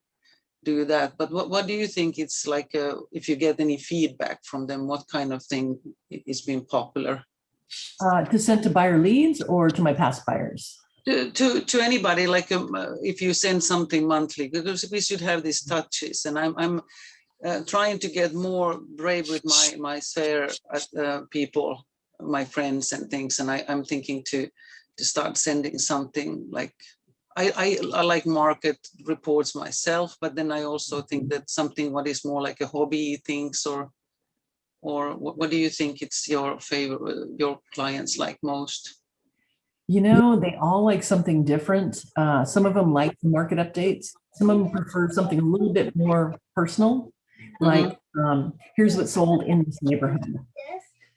do that. But what do you think it's like if you get any feedback from them, what kind of thing is being popular? To send to buyer leads or to my past buyers? To anybody, if you send something monthly, because we should have these touches, and I'm trying to get more brave with my sphere people, my friends and things, and I'm thinking to start sending something like I like market reports myself, but then I also think that something what is more like a hobby things, or what do you think it's your favorite, your clients like most? They all like something different. Some of them like the market updates. Some of them prefer something a little bit more personal, like here's what's sold in this neighborhood,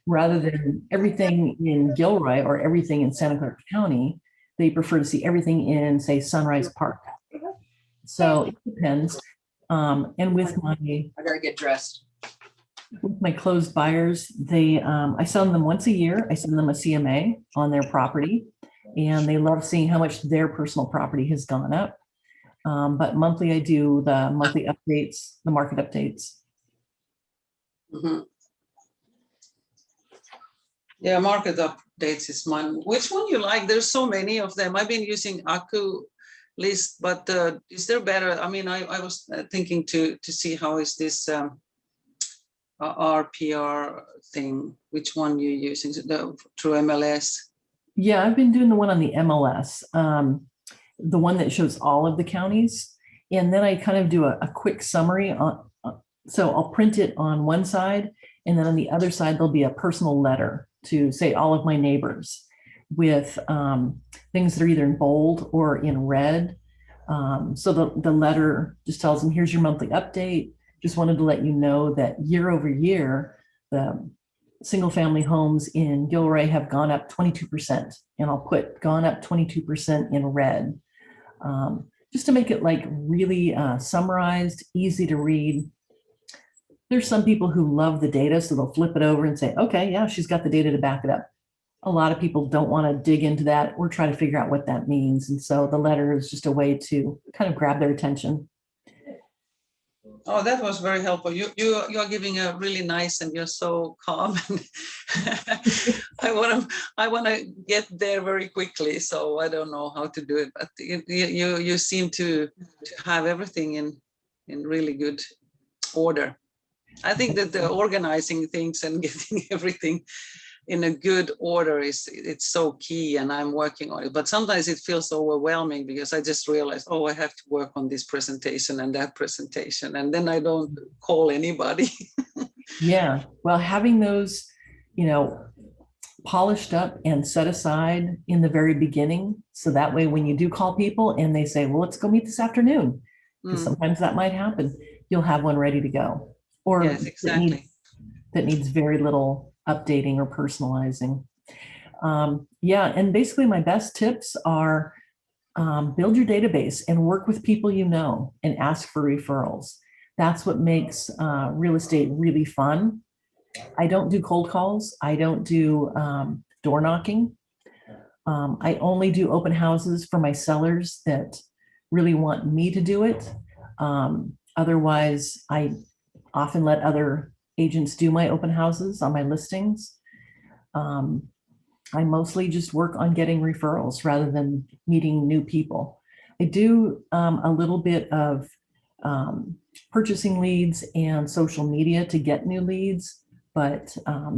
rather than everything in Gilroy or everything in Santa Clara County. They prefer to see everything in, say, Sunrise Park. So it depends. And with I gotta get dressed. With my closed buyers, I send them once a year. I send them a CMA on their property, and they love seeing how much their personal property has gone up. But monthly, I do the monthly updates, the market updates. Mhm. Yeah, market updates is mine. Which one you like? There's so many of them. I've been using Aku list, but is there better? I mean, I was thinking to see how is this RPR thing, which one you're using through MLS? Yeah, I've been doing the one on the MLS, the one that shows all of the counties. And then I kind of do a quick summary so I'll print it on one side, and then on the other side, there'll be a personal letter to say all of my neighbors with things that are either in bold or in red. So the letter just tells them, here's your monthly update. Just wanted to let you know that year over year, the single family homes in Gilroy have gone up 22%. And I'll put gone up 22% in red. Just to make it like really summarized, easy to read. There's some people who love the data, so they'll flip it over and say, okay, yeah, she's got the data to back it up. A lot of people don't want to dig into that or try to figure out what that means. And so the letter is just a way to kind of grab their attention. Oh, that was very helpful. You're giving a really nice, and you're so calm. I want to get there very quickly, so I don't know how to do it. But you seem to have everything in really good order. I think that the organizing things and getting everything in a good order it's so key, and I'm working on it. But sometimes it feels overwhelming because I just realized, oh, I have to work on this presentation and that presentation, and then I don't call anybody. Yeah, well, having those, polished up and set aside in the very beginning, so that way when you do call people and they say, well, let's go meet this afternoon, because sometimes that might happen, you'll have one ready to go, or Yes, exactly. that needs very little updating or personalizing. Yeah, and basically my best tips are build your database and work with people you know and ask for referrals. That's what makes real estate really fun. I don't do cold calls. I don't do door knocking. I only do open houses for my sellers that really want me to do it. Otherwise, I often let other agents do my open houses on my listings. I mostly just work on getting referrals rather than meeting new people. I do a little bit of purchasing leads and social media to get new leads, but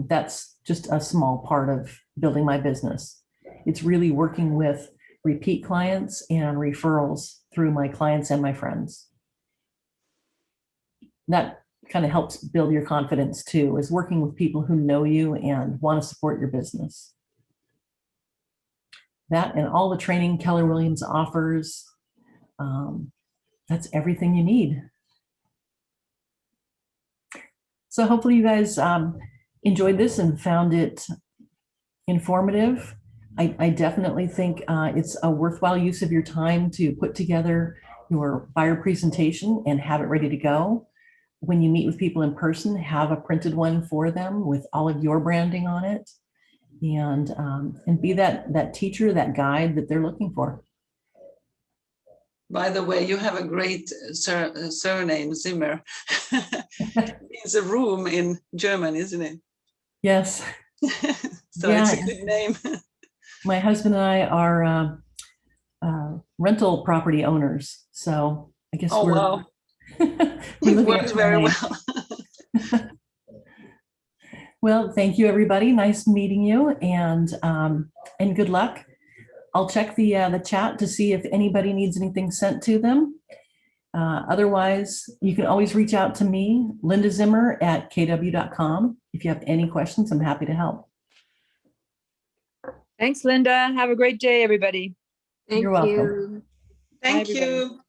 that's just a small part of building my business. It's really working with repeat clients and referrals through my clients and my friends. That kind of helps build your confidence too, is working with people who know you and want to support your business. That and all the training Keller Williams offers, that's everything you need. So hopefully you guys enjoyed this and found it informative. I definitely think it's a worthwhile use of your time to put together your buyer presentation and have it ready to go. When you meet with people in person, have a printed one for them with all of your branding on it, and be that teacher, that guide that they're looking for. By the way, you have a great surname, Zimmer. It's a room in German, isn't it? Yes. So yeah, it's a good name. My husband and I are rental property owners, so I guess oh, we're. Wow. It works very well. Well, thank you, everybody. Nice meeting you, and good luck. I'll check the chat to see if anybody needs anything sent to them. Otherwise, you can always reach out to me, Linda Zimmer at kw.com. If you have any questions, I'm happy to help. Thanks, Linda. Have a great day, everybody. Thank You're welcome. you. Thank Bye, everybody. you.